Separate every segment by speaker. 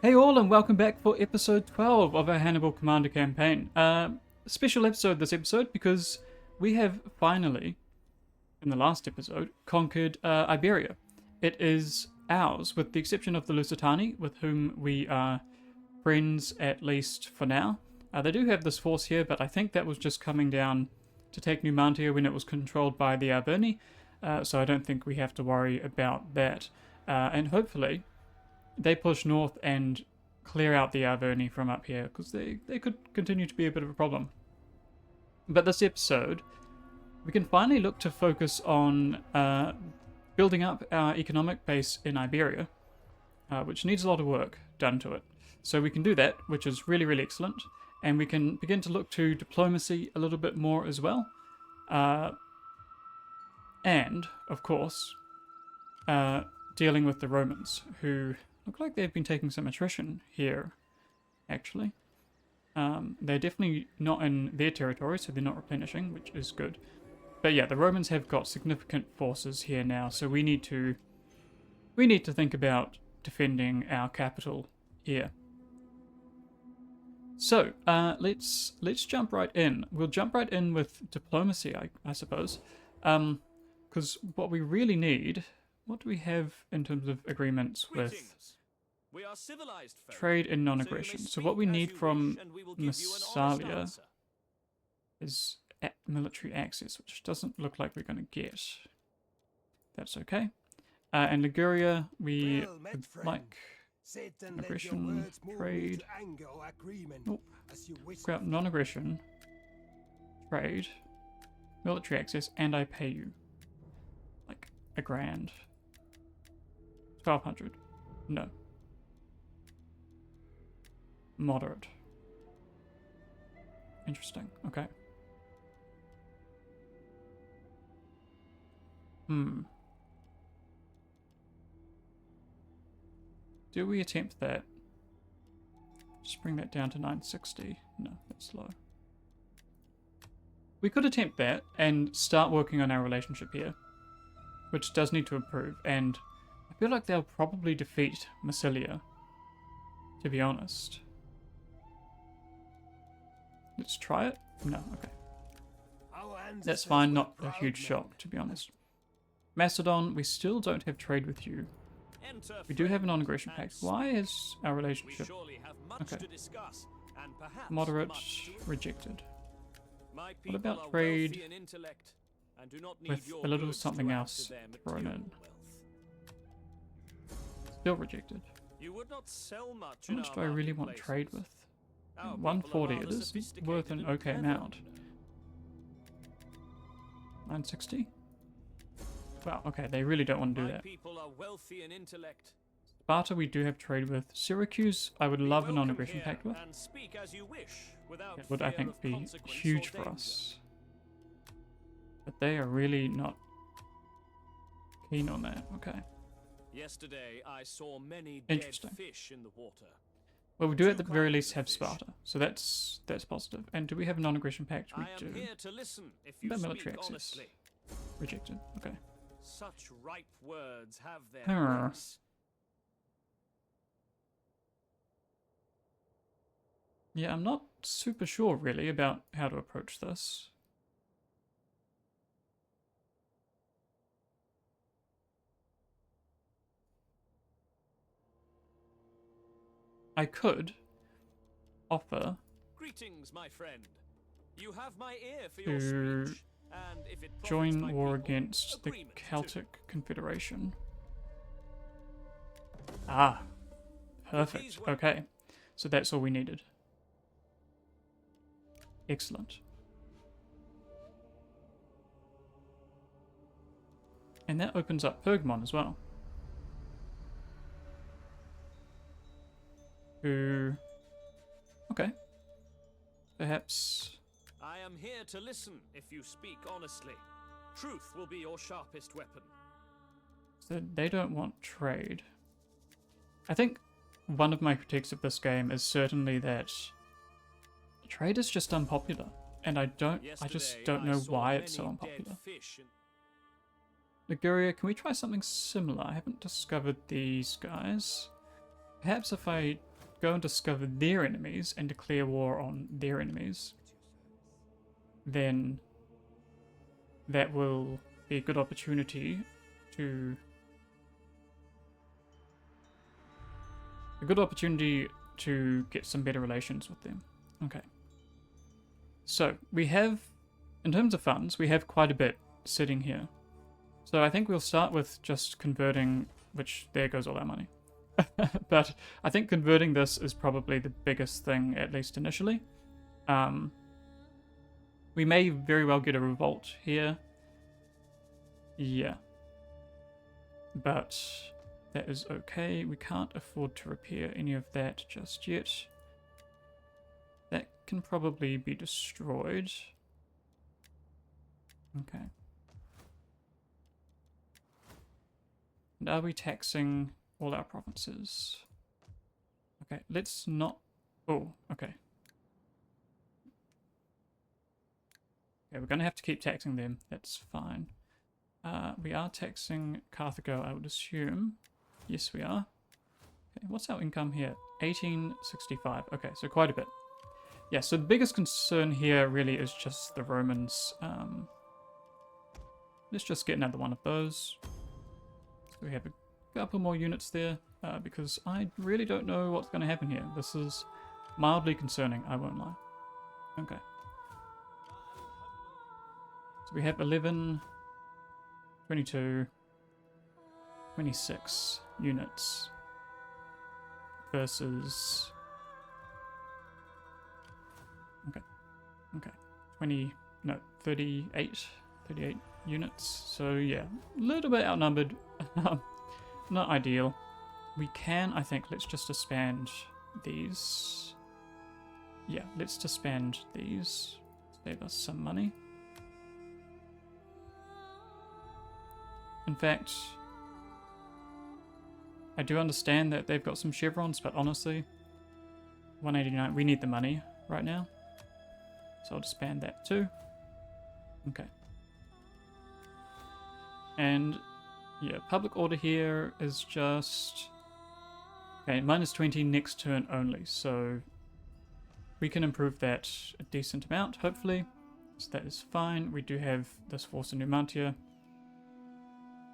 Speaker 1: Hey all, and welcome back for episode 12 of our Hannibal Commander Campaign. Special episode this episode because we have finally, in the last episode, conquered Iberia. It is ours, with the exception of the Lusitani, with whom we are friends at least for now. They do have this force here, but I think that was just coming down to take Numantia when it was controlled by the Arverni, so I don't think we have to worry about that. And hopefully they push north and clear out the Arverni from up here, because they could continue to be a bit of a problem. But this episode, we can finally look to focus on building up our economic base in Iberia, which needs a lot of work done to it. So we can do that, which is really, really excellent. And we can begin to look to diplomacy a little bit more as well. And, of course, dealing with the Romans, who look like they've been taking some attrition here, actually. They're definitely not in their territory, so they're not replenishing, which is good. But yeah, the Romans have got significant forces here now, so we need to think about defending our capital here. So let's jump right in. We'll jump right in with diplomacy, I suppose, because what we really need. What do we have in terms of agreements with
Speaker 2: we are civilized folk,
Speaker 1: trade and non-aggression? So what we need from Massalia is military access, which doesn't look like we're going to get. That's okay. And Liguria, we would like aggression, trade. Nope. Grab non-aggression, trade, military access, and I pay you like $1,000. 1,200. No. Moderate. Interesting. Okay. Do we attempt that? Just bring that down to 960. No, that's low. We could attempt that and start working on our relationship here, which does need to improve, and I feel like they'll probably defeat Massilia, to be honest. Let's try it. No, okay. That's fine, not a huge shock, to be honest. Macedon, we still don't have trade with you. We do have a non-aggression pact. Why is our relationship... Okay. Moderate, rejected. What about trade with a little something else thrown in? Still rejected. How much do I really want trade with? 140, it is worth an okay amount. 960? Wow, okay, they really don't want to do that. Sparta we do have trade with. Syracuse I would love a non-aggression pact with. It would, I think, be huge for us. But they are really not keen on that. Okay.
Speaker 2: Yesterday I saw many dead fish in the water.
Speaker 1: Well, we do at the very least have Sparta, so that's positive. And do we have a non-aggression pact? We do. About military access. Rejected. Okay.
Speaker 2: Such ripe words have their price.
Speaker 1: Yeah, I'm not super sure really about how to approach this. I could offer
Speaker 2: greetings, my friend. You have my ear for your speech, and if it
Speaker 1: join war against the Celtic Confederation. Ah, perfect. Okay, so that's all we needed. Excellent. And that opens up Pergamon as well. Okay. Perhaps...
Speaker 2: I am here to listen if you speak honestly. Truth will be your sharpest weapon.
Speaker 1: So they don't want trade. I think one of my critiques of this game is certainly that trade is just unpopular. And I just don't know why it's so unpopular. Liguria, can we try something similar? I haven't discovered these guys. Perhaps if I go and discover their enemies and declare war on their enemies, then that will be a good opportunity to get some better relations with them. Okay. So we have, in terms of funds, we have quite a bit sitting here. So I think we'll start with just converting, which there goes all our money. But I think converting this is probably the biggest thing, at least initially. We may very well get a revolt here. Yeah. But that is okay. We can't afford to repair any of that just yet. That can probably be destroyed. Okay. And are we taxing all our provinces? Okay, let's not... Oh, okay. Okay, we're going to have to keep taxing them. That's fine. We are taxing Carthago, I would assume. Yes, we are. Okay, what's our income here? 1865. Okay, so quite a bit. Yeah, so the biggest concern here really is just the Romans. Let's just get another one of those. So we have a couple more units there, because I really don't know what's going to happen here. This is mildly concerning, I won't lie. Okay. So we have 11, 22, 26 units versus... Okay, 38 units. So yeah, a little bit outnumbered. Not ideal. We can, I think, let's just disband these. Yeah, let's disband these. Save us some money. In fact, I do understand that they've got some chevrons, but honestly, 189, we need the money right now. So I'll disband that too. Okay. And yeah, public order here is just... Okay, -20 next turn only, so we can improve that a decent amount, hopefully. So that is fine. We do have this force in Numantia,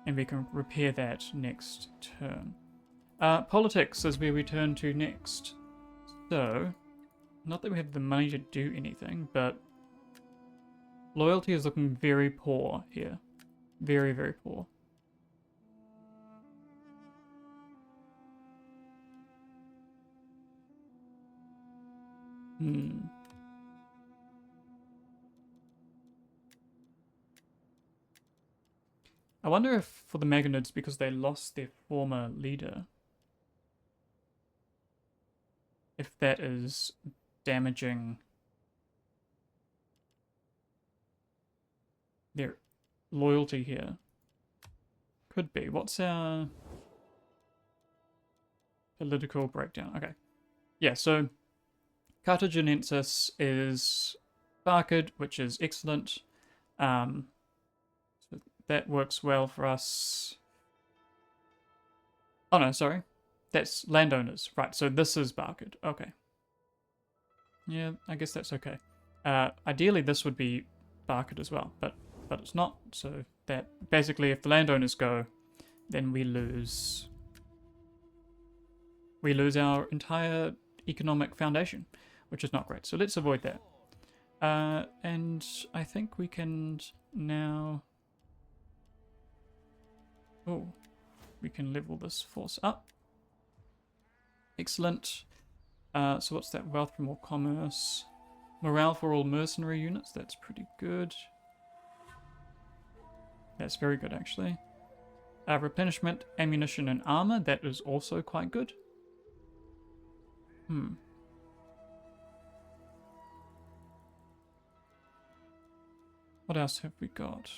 Speaker 1: and we can repair that next turn. Politics is where we turn to next. So, not that we have the money to do anything, but loyalty is looking very poor here. Very, very poor. I wonder if for the Magonids, because they lost their former leader, if that is damaging their loyalty here. Could be. What's our political breakdown? Okay. Yeah, so Carthaginensis is Barcid, which is excellent. So that works well for us. Oh no, sorry. That's landowners. Right, so this is Barcid. Okay. Yeah, I guess that's okay. Ideally this would be Barcid as well, but it's not. So that basically if the landowners go, then we lose our entire economic foundation, which is not great. So let's avoid that. And I think we can now... Oh, we can level this force up. Excellent. So what's that? Wealth for more commerce. Morale for all mercenary units. That's pretty good. That's very good, actually. Replenishment, ammunition, and armor. That is also quite good. What else have we got?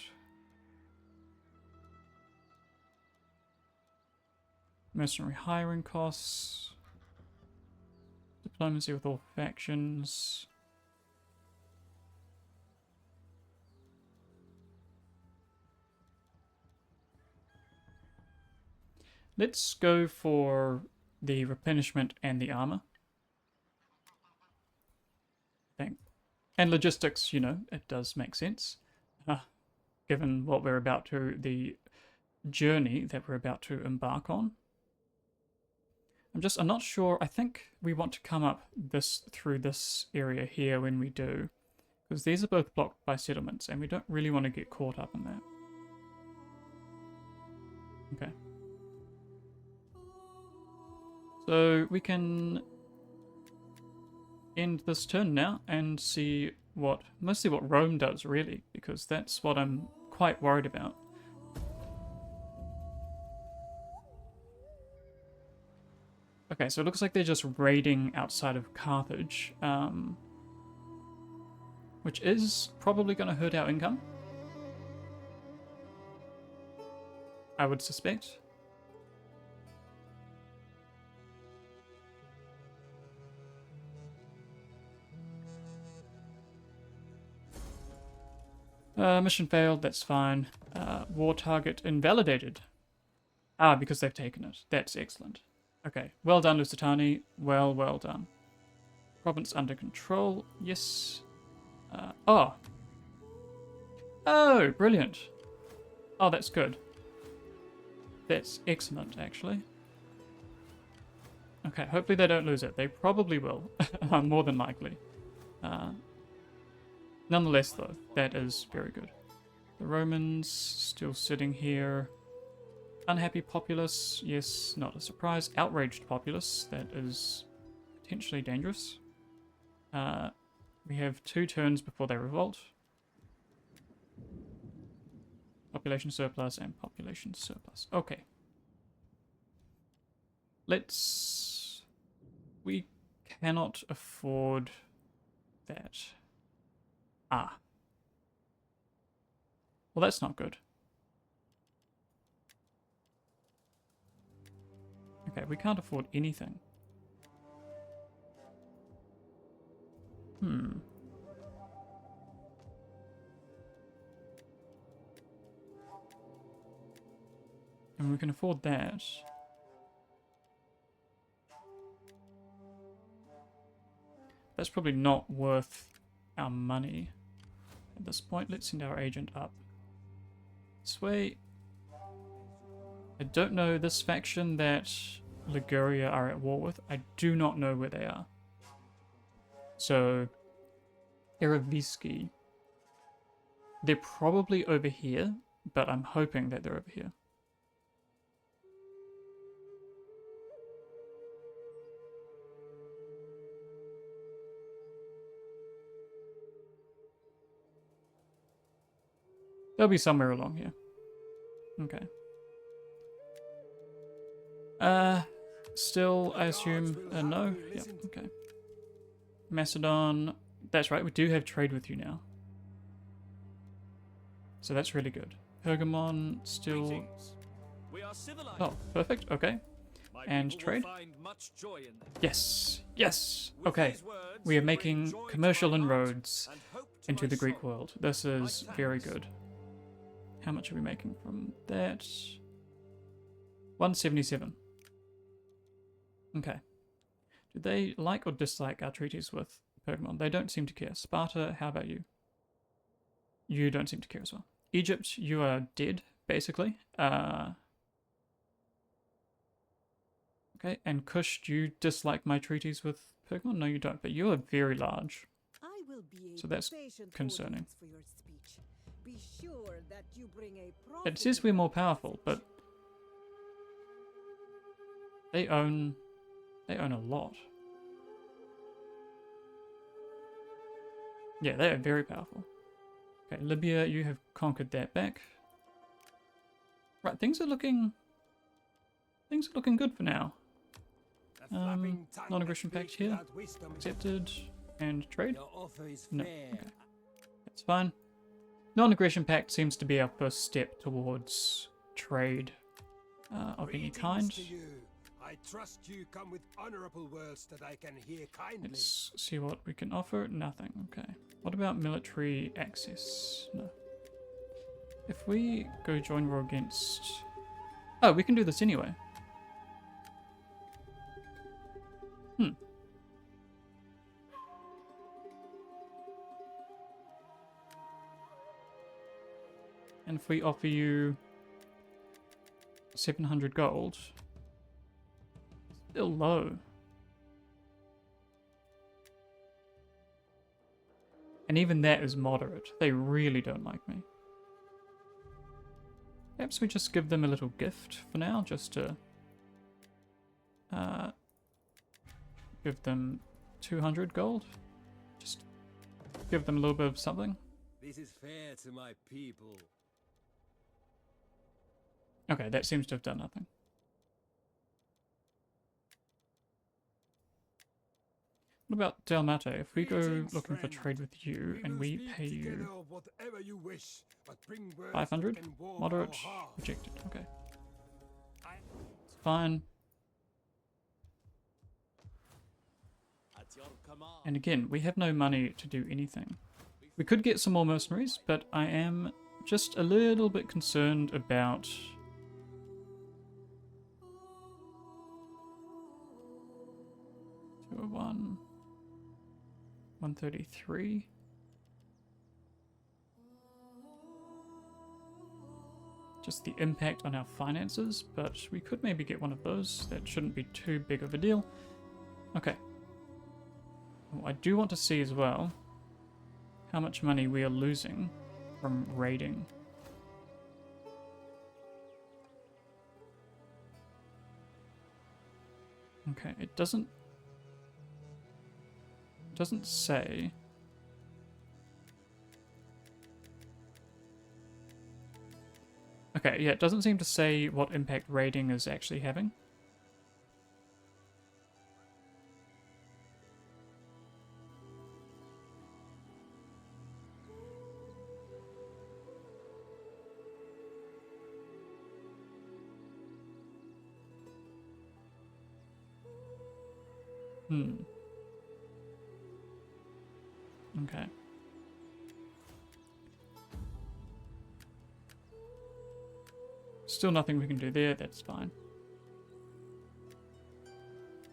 Speaker 1: Mercenary hiring costs. Diplomacy with all factions. Let's go for the replenishment and the armor. And logistics, you know, it does make sense. Given what we're about to, the journey that we're about to embark on. I'm not sure. I think we want to come up through this area here when we do, because these are both blocked by settlements, and we don't really want to get caught up in that. Okay. So we can end this turn now and see mostly what Rome does, really, because that's what I'm quite worried about. Okay, so it looks like they're just raiding outside of Carthage, which is probably going to hurt our income, I would suspect. Mission failed, that's fine. War target invalidated. Ah, because they've taken it. That's excellent. Okay, well done, Lusitani. Well done. Province under control. Yes. Oh, brilliant. Oh, that's good. That's excellent, actually. Okay, hopefully they don't lose it. They probably will, more than likely. Nonetheless, though, that is very good. The Romans still sitting here. Unhappy populace, yes, not a surprise. Outraged populace, that is potentially dangerous. We have 2 turns before they revolt. Population surplus and population surplus. Okay. We cannot afford that. Ah. Well, that's not good. Okay, we can't afford anything. And we can afford that. That's probably not worth our money at this point. Let's send our agent up this way. I don't know this faction that Liguria are at war with. I do not know where they are. So, Ereviski. They're probably over here, but I'm hoping that they're over here. They'll be somewhere along here. Okay. Still, I assume, no? Yeah, okay. Macedon, that's right, we do have trade with you now. So that's really good. Pergamon, still... Oh, perfect, okay. And trade? Yes, yes, okay. We are making commercial inroads into the Greek world. This is very good. How much are we making from that? 177. Okay. Do they like or dislike our treaties with Pergamon? They don't seem to care. Sparta, how about you? You don't seem to care as well. Egypt, you are dead, basically. Okay, and Kush, do you dislike my treaties with Pergamon? No, you don't, but you are very large. So that's concerning.
Speaker 3: Be sure that you bring a
Speaker 1: It says we're more powerful, but they own a lot. Yeah, they are very powerful. Okay, Libya, you have conquered that back. Right, things are looking good for now. Non-aggression pact here. Accepted. And trade? No. Okay. That's fine. Non-aggression pact seems to be our first step towards trade of any kind.
Speaker 4: I trust you come with honorable words that I can hear kindly.
Speaker 1: Let's see what we can offer. Nothing. Okay. What about military access? No. If we go join war against... Oh, we can do this anyway. And if we offer you 700 gold, still low. And even that is moderate. They really don't like me. Perhaps we just give them a little gift for now, just to give them 200 gold. Just give them a little bit of something.
Speaker 4: This is fair to my people.
Speaker 1: Okay, that seems to have done nothing. What about Dalmate? If we go
Speaker 4: Greetings,
Speaker 1: looking for
Speaker 4: friend.
Speaker 1: trade with you and
Speaker 4: will
Speaker 1: we
Speaker 4: speak
Speaker 1: pay
Speaker 4: together
Speaker 1: you
Speaker 4: of whatever you wish, but bring words
Speaker 1: 500,
Speaker 4: that can warm
Speaker 1: moderate,
Speaker 4: our hearts.
Speaker 1: rejected. Okay, it's fine.
Speaker 2: At your command.
Speaker 1: And again, we have no money to do anything. We could get some more mercenaries, but I am just a little bit concerned about 201, 133. Just the impact on our finances, but we could maybe get one of those. That shouldn't be too big of a deal. Okay. Well, I do want to see as well how much money we are losing from raiding. Okay, it doesn't say. Okay, yeah, it doesn't seem to say what impact raiding is actually having. Okay. Still nothing we can do there, that's fine.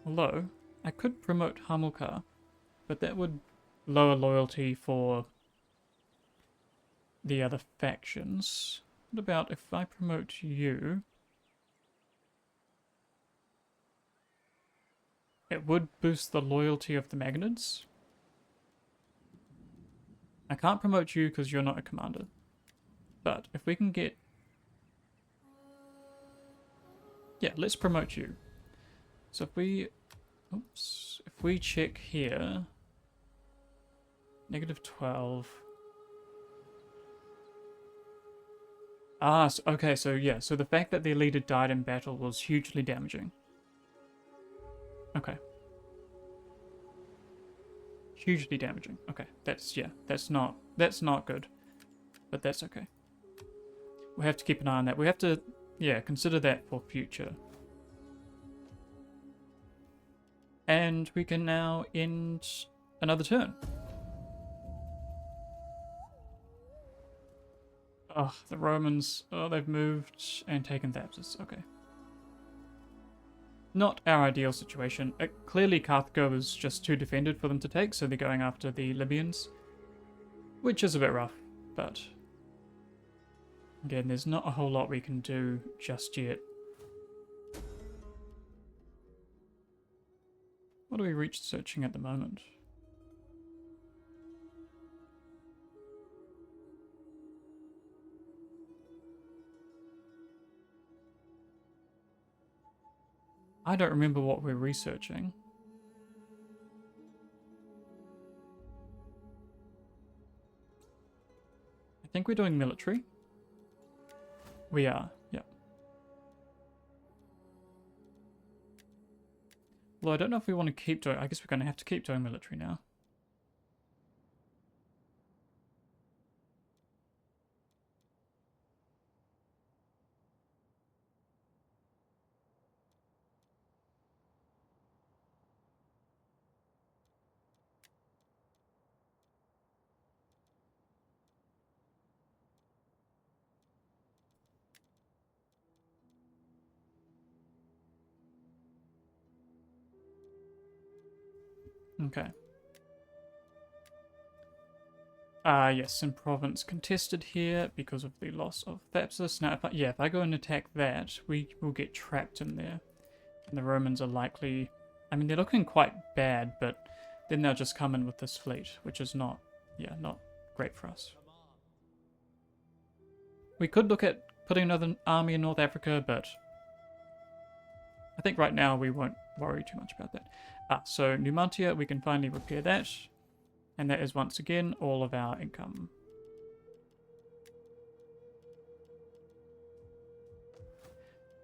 Speaker 1: Although, I could promote Hamilcar, but that would lower loyalty for the other factions. What about if I promote you? It would boost the loyalty of the Magnads. I can't promote you because you're not a commander. But if we can get... Yeah, let's promote you. So if we... Oops. If we check here... -12. Ah, so, okay, so yeah. So the fact that their leader died in battle was hugely damaging. Okay. Hugely damaging. Okay, that's, yeah, that's not good. But that's okay. We have to keep an eye on that. We have to, yeah, consider that for future. And we can now end another turn. Oh, the Romans, oh, they've moved and taken Thapsus. Okay. Not our ideal situation. Clearly Carthago is just too defended for them to take, so they're going after the Libyans. Which is a bit rough, but... Again, there's not a whole lot we can do just yet. What are we researching at the moment? I don't remember what we're researching. I think we're doing military. We are, yep. Well, I don't know if we want to keep doing... I guess we're going to have to keep doing military now. Okay. Yes, in province contested here because of the loss of Thapsus. Now, if I go and attack that, we will get trapped in there. And the Romans are likely... I mean, they're looking quite bad, but then they'll just come in with this fleet, which is not great for us. We could look at putting another army in North Africa, but I think right now we won't worry too much about that. So Numantia, we can finally repair that. And that is once again all of our income.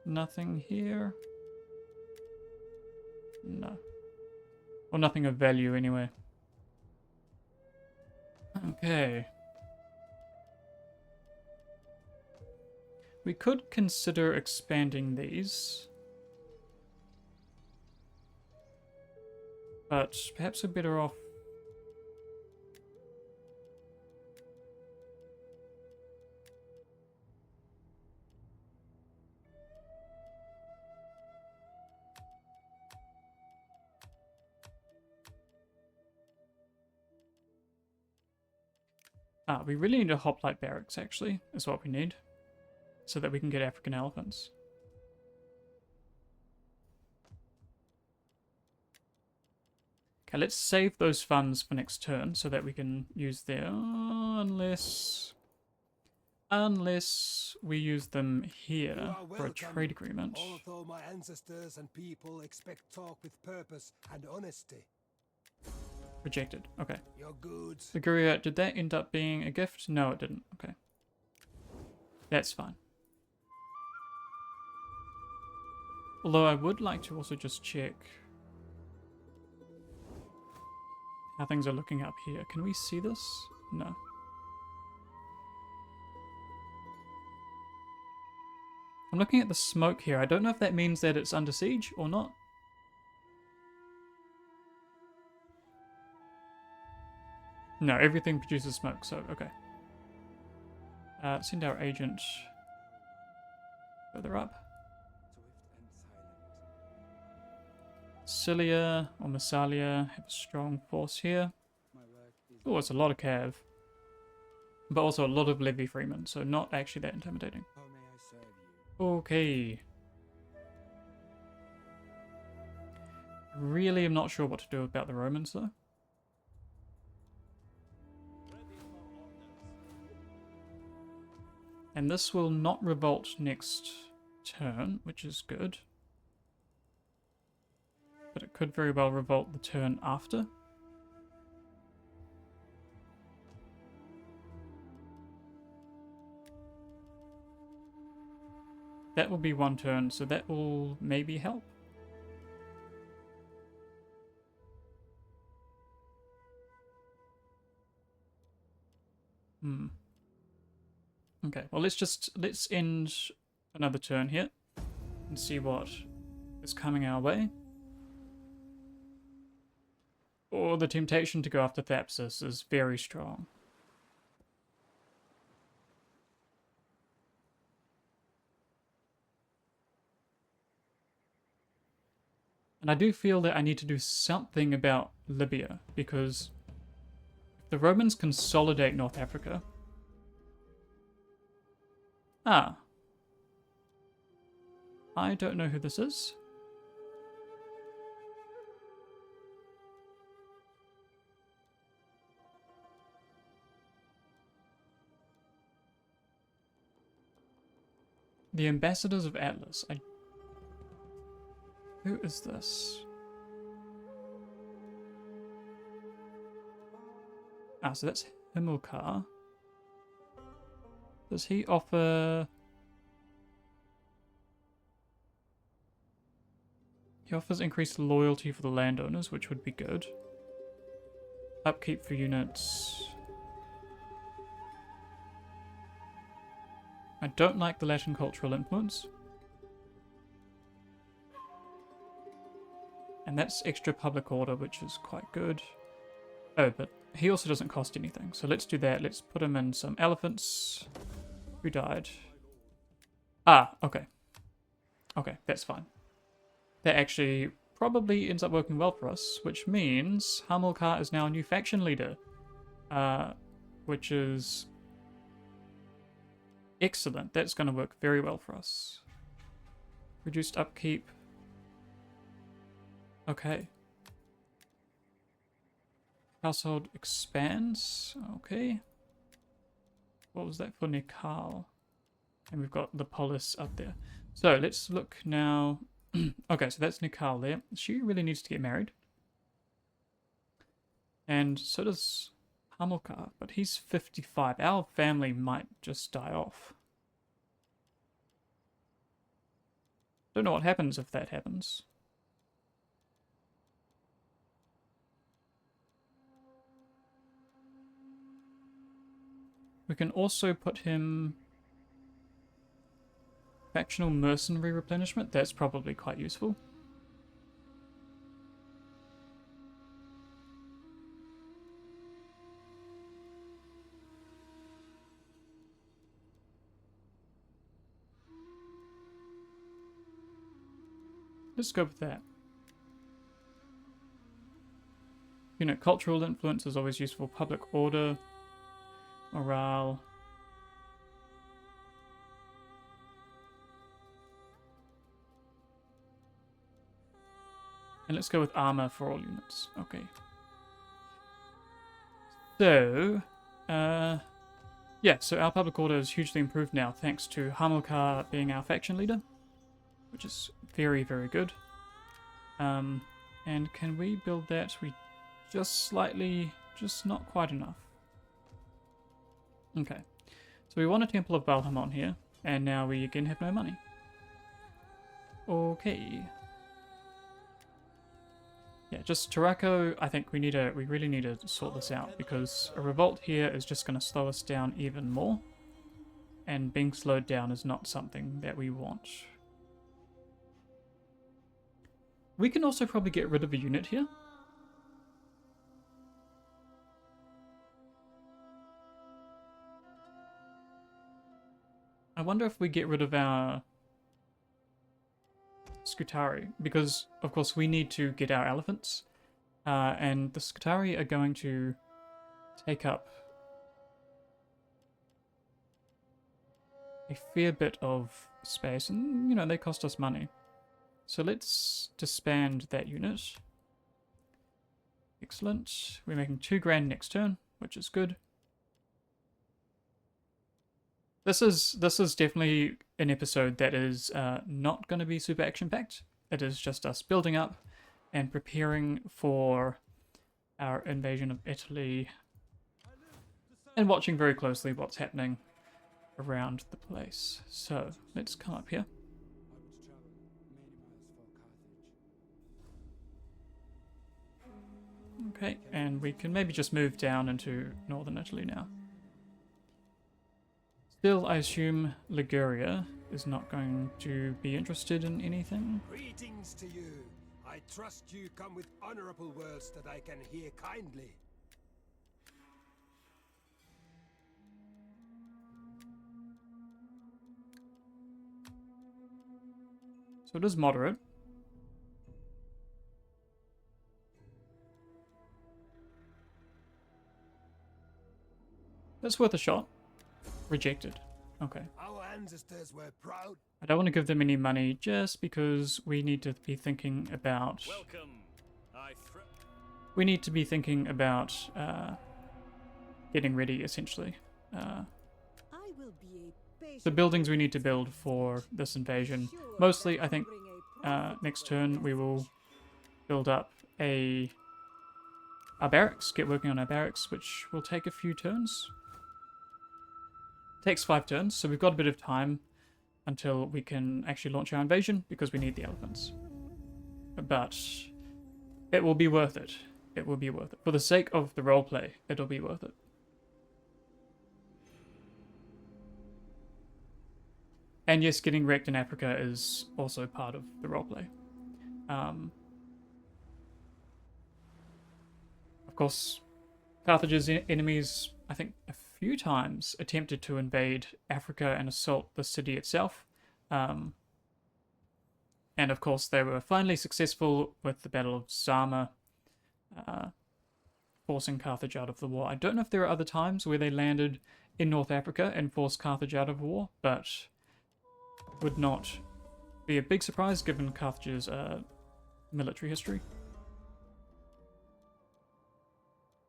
Speaker 1: Nothing here. No. Or nothing of value anyway. Okay. We could consider expanding these. But perhaps we're better off... we really need a hoplite barracks, actually, is what we need. So that we can get African elephants. Okay, let's save those funds for next turn so that we can use their... Unless we use them here for a trade agreement.
Speaker 4: Although my ancestors and people expect talk with purpose and honesty.
Speaker 1: Rejected. Okay.
Speaker 4: Your goods.
Speaker 1: Iberia, did that end up being a gift? No, it didn't. Okay. That's fine. Although I would like to also just check how things are looking up here. Can we see this? No. I'm looking at the smoke here. I don't know if that means that it's under siege or not. No, everything produces smoke, so okay. Send our agent further up. Cilia or Massalia have a strong force here. Oh, it's a lot of cav. But also a lot of levy freemen, so not actually that intimidating.
Speaker 4: How may I serve you?
Speaker 1: Okay. Really am not sure what to do about the Romans, though. And this will not revolt next turn, which is good. But it could very well revolt the turn after. That will be one turn, so that will maybe help. Okay, well let's end another turn here and see what is coming our way. Or the temptation to go after Thapsus is very strong. And I do feel that I need to do something about Libya, because if the Romans consolidate North Africa... I don't know who this is. The Ambassadors of Atlas. Who is this? So that's Himilcar. Does he offer... He offers increased loyalty for the landowners, which would be good. Upkeep for units. I don't like the Latin cultural influence. And that's extra public order, which is quite good. Oh, but he also doesn't cost anything. So let's do that. Let's put him in some elephants. Who died? Okay. Okay, that's fine. That actually probably ends up working well for us, which means Hamilcar is now a new faction leader. which is excellent. That's going to work very well for us. Reduced upkeep. Okay. Household expands. Okay. What was that for Nikal? And we've got the Polis up there. So let's look now. Okay, so that's Nikal there. She really needs to get married. And so does Hamilcar, but he's 55. Our family might just die off. Don't know what happens if that happens. We can also put him factional mercenary replenishment. That's probably quite useful. Let's go with that. You know, cultural influence is always useful. Public order, morale. And let's go with armor for all units. Okay. So, yeah, so our public order is hugely improved now thanks to Hamilcar being our faction leader, which is very, very good. And can we build that? We just slightly, just not quite enough. Okay, so we want a Temple of Balhamon here, and now we again have no money. Okay. Yeah, just Tarako, I think we really need to sort this out, because a revolt here is just going to slow us down even more, and being slowed down is not something that we want. We can also probably get rid of a unit here. I wonder if we get rid of our Scutari, because of course we need to get our elephants, and the Scutari are going to take up a fair bit of space, and you know, they cost us money. So let's disband that unit. Excellent. We're making 2 grand next turn, which is good. This is definitely an episode that is not going to be super action-packed. It is just us building up and preparing for our invasion of Italy and watching very closely what's happening around the place. So let's come up here. Okay, and we can maybe just move down into northern Italy now. Still, I assume Liguria is not going to be interested in anything.
Speaker 4: Greetings to you. I trust you come with honorable words that I can hear kindly.
Speaker 1: So it is moderate. That's worth a shot. Rejected. Okay.
Speaker 4: Our ancestors were proud.
Speaker 1: I don't want to give them any money just because we need to be thinking about...
Speaker 2: Welcome.
Speaker 1: We need to be thinking about getting ready, essentially.
Speaker 3: I will be a patient
Speaker 1: The buildings we need to build for this invasion. Mostly, I think, next turn we will build up our barracks, get working on our barracks, which will take a few turns. Takes 5 turns, so we've got a bit of time until we can actually launch our invasion, because we need the elephants. But it will be worth it. It will be worth it. For the sake of the roleplay, it'll be worth it. And yes, getting wrecked in Africa is also part of the roleplay. Of course, Carthage's enemies, I think, a few times attempted to invade Africa and assault the city itself. And of course, they were finally successful with the Battle of Zama, forcing Carthage out of the war. I don't know if there are other times where they landed in North Africa and forced Carthage out of war, but would not be a big surprise given Carthage's military history.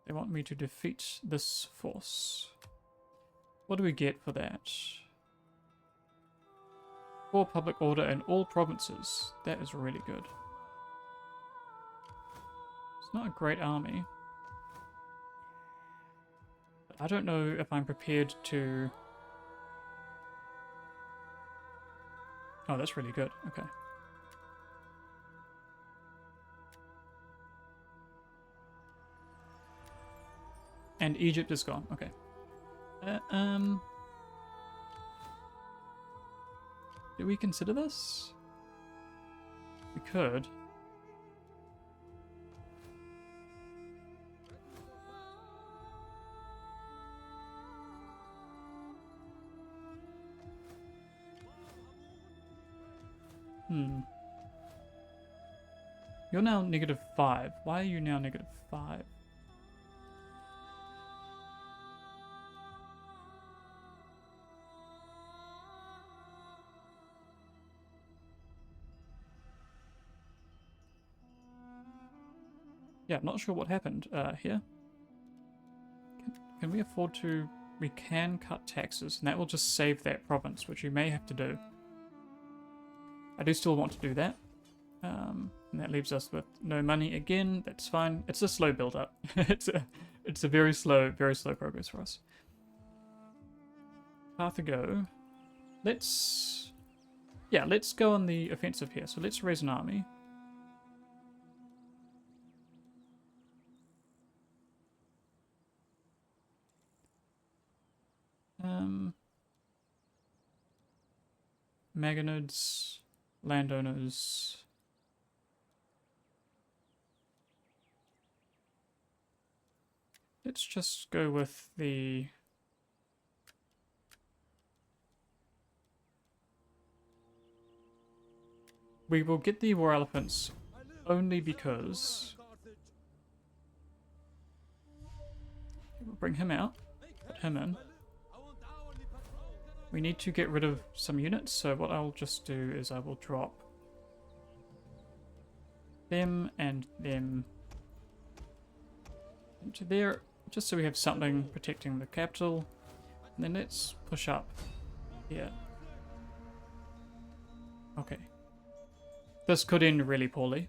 Speaker 1: They want me to defeat this force. What do we get for that? For public order in all provinces. That is really good. It's not a great army. But I don't know if I'm prepared to... Oh, that's really good. Okay. And Egypt is gone. Okay. Do we consider this? We could. You're now -5. Why are you now -5? Yeah, I'm not sure what happened here. Can we afford to... We can cut taxes, and that will just save that province, which we may have to do. I do still want to do that. And that leaves us with no money again. That's fine. It's a slow build-up. it's a very slow progress for us. Carthago. Let's go on the offensive here. So let's raise an army. Magonids, landowners. Let's just go with the... We will get the war elephants only because... We'll bring him out, put him in. We need to get rid of some units, so what I'll just do is I will drop them and them into there, just so we have something protecting the capital. And then let's push up here. Okay. This could end really poorly.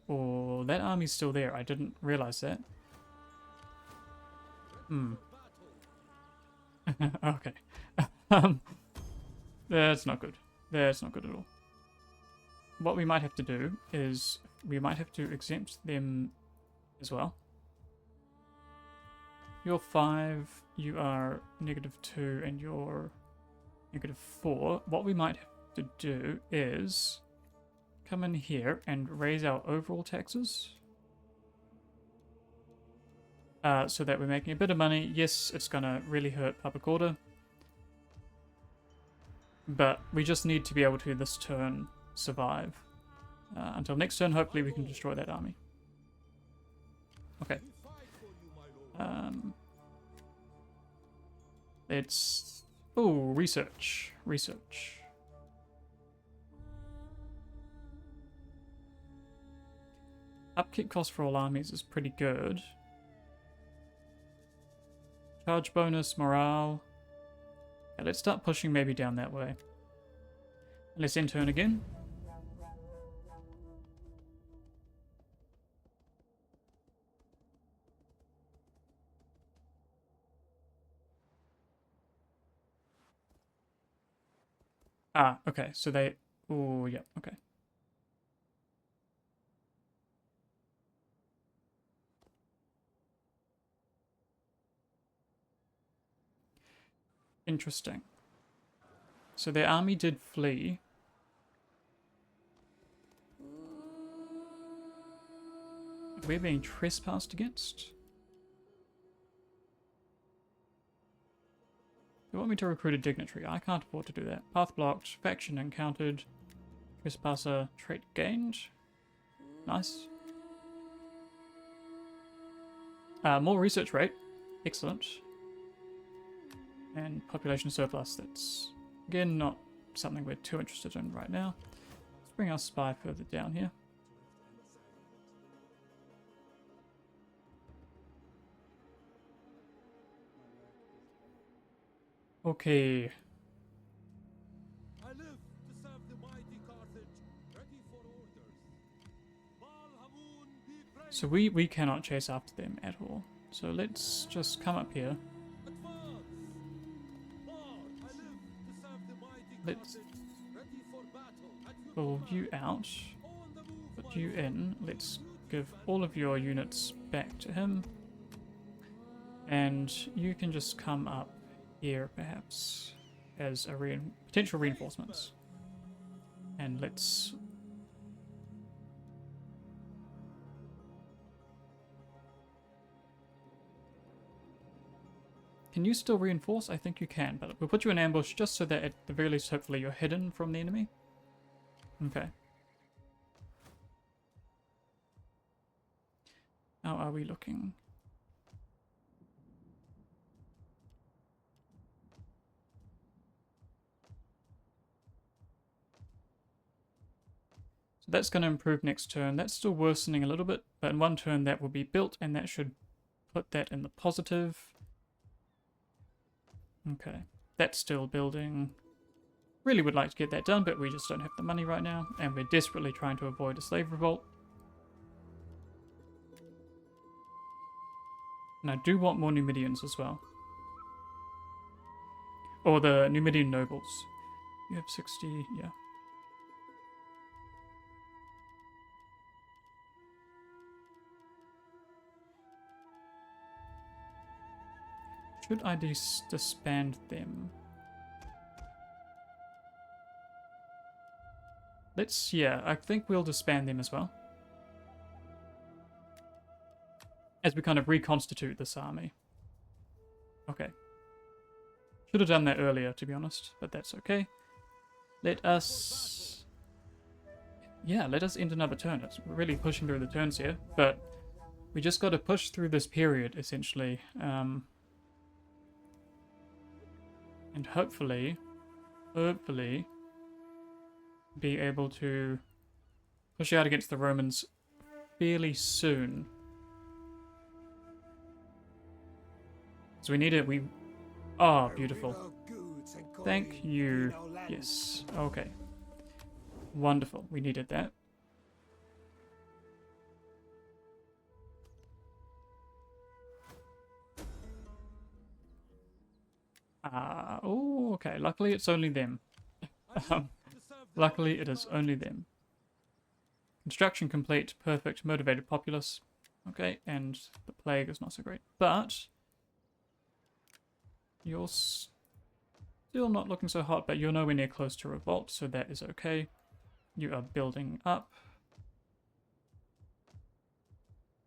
Speaker 1: Oh, that army's still there. I didn't realize that. Okay. That's not good. That's not good at all. What we might have to do is we might have to exempt them as well. You're 5, you are -2, and you're -4. What we might have to do is come in here and raise our overall taxes. So that we're making a bit of money. Yes, it's gonna really hurt public order. But we just need to be able to, this turn, survive. Until next turn, hopefully we can destroy that army. Okay. Let's... Oh, research. Research. Upkeep cost for all armies is pretty good. Charge bonus, morale. Yeah, let's start pushing maybe down that way. Let's end turn again. Ah, okay, so they... Oh, yeah, okay. Interesting. So their army did flee. We're being trespassed against? They want me to recruit a dignitary. I can't afford to do that. Path blocked, faction encountered, trespasser trait gained. Nice. More research rate. Excellent. And population surplus. That's, again, not something we're too interested in right now. Let's bring our spy further down here. Okay.
Speaker 4: I live to serve the mighty Carthage, ready for orders. Balhamun be praised.
Speaker 1: So we cannot chase after them at all. So let's just come up here.
Speaker 4: Advance. March. I live to serve the mighty
Speaker 1: Let's
Speaker 4: Carthage, ready for battle. At your
Speaker 1: pull you
Speaker 4: command.
Speaker 1: out.
Speaker 4: On the move,
Speaker 1: Put
Speaker 4: my
Speaker 1: you
Speaker 4: lord.
Speaker 1: in. Let's give all of your units back to him. And you can just come up here, perhaps, as a potential reinforcements. And let's... Can you still reinforce? I think you can, but we'll put you in ambush just so that at the very least, hopefully, you're hidden from the enemy. Okay. How are we looking? So that's going to improve next turn. That's still worsening a little bit, but in one turn that will be built, and that should put that in the positive. Okay, that's still building. Really would like to get that done, but we just don't have the money right now, and we're desperately trying to avoid a slave revolt. And I do want more Numidians as well. Or the Numidian nobles. You have 60, yeah. Should I disband them? Let's, yeah, I think we'll disband them as well. As we kind of reconstitute this army. Okay. Should have done that earlier, to be honest, but that's okay. Let us... Yeah, let us end another turn. We're really pushing through the turns here, but we just got to push through this period, essentially. And hopefully, be able to push out against the Romans fairly soon. So we need it. Oh, beautiful. Thank you. Yes. Okay. Wonderful. We needed that. Oh, okay. Luckily, it's only them. Luckily, it is only them. Construction complete. Perfect. Motivated populace. Okay, and the plague is not so great. But you're still not looking so hot, but you're nowhere near close to revolt, so that is okay. You are building up.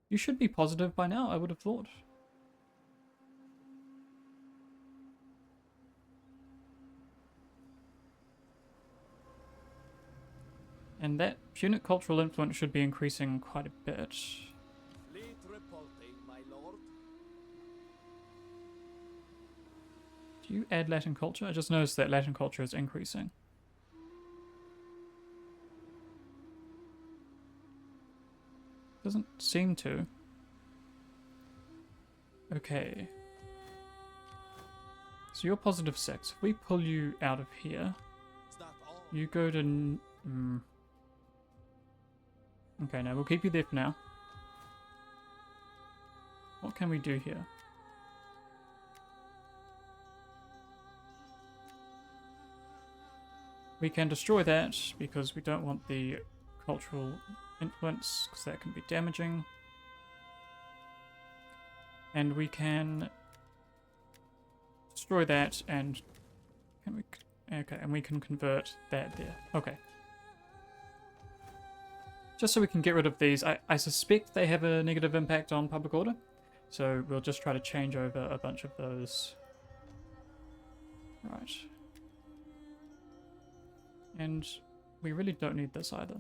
Speaker 1: You should be positive by now, I would have thought. And that unit cultural influence should be increasing quite a bit.
Speaker 2: Late reporting, my lord.
Speaker 1: Do you add Latin culture? I just noticed that Latin culture is increasing. Doesn't seem to. Okay. So you're positive 6. If we pull you out of here,
Speaker 2: Is that all?
Speaker 1: you go to... Okay, no, we'll keep you there for now. What can we do here? We can destroy that because we don't want the cultural influence because that can be damaging. And we can destroy that and can we... Okay, and we can convert that there. Okay. Just so we can get rid of these. I suspect they have a negative impact on public order. So we'll just try to change over a bunch of those. Right. And we really don't need this either.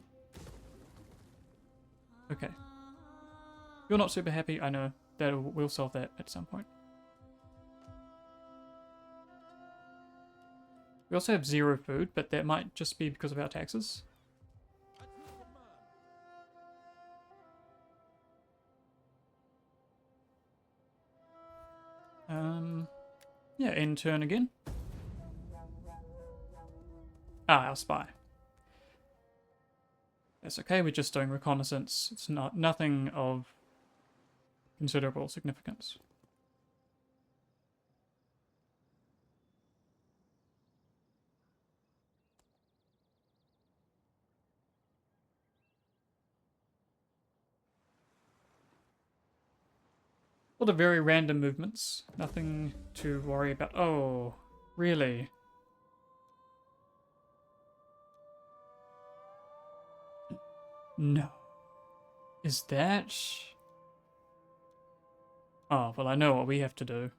Speaker 1: Okay. You're not super happy, I know. we'll solve that at some point. We also have 0 food, but that might just be because of our taxes.
Speaker 4: At your command.
Speaker 1: Yeah, end turn again. Ah, our spy. That's okay, we're just doing reconnaissance. It's nothing of considerable significance. A lot of very random movements. Nothing to worry about. Oh, really? No. Is that... Oh, well, I know what we have to do.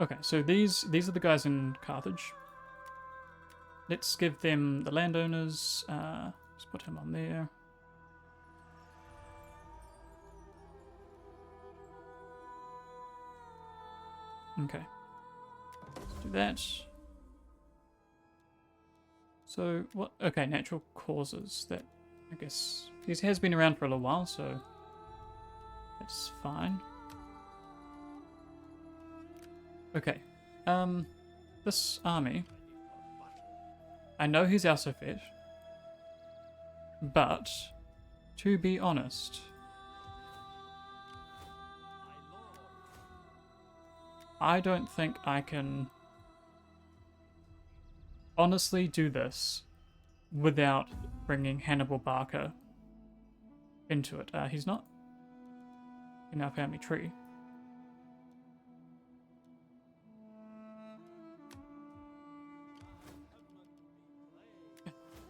Speaker 1: Okay, so these are the guys in Carthage. Let's give them the landowners. Let's put him on there. Okay. Let's do that. So, what? Okay, natural causes. That, I guess, this has been around for a little while, so that's fine. Okay. This army, I know he's our Sophet, but to be honest, I don't think I can honestly do this without bringing Hannibal Barca into it. He's not in our family tree.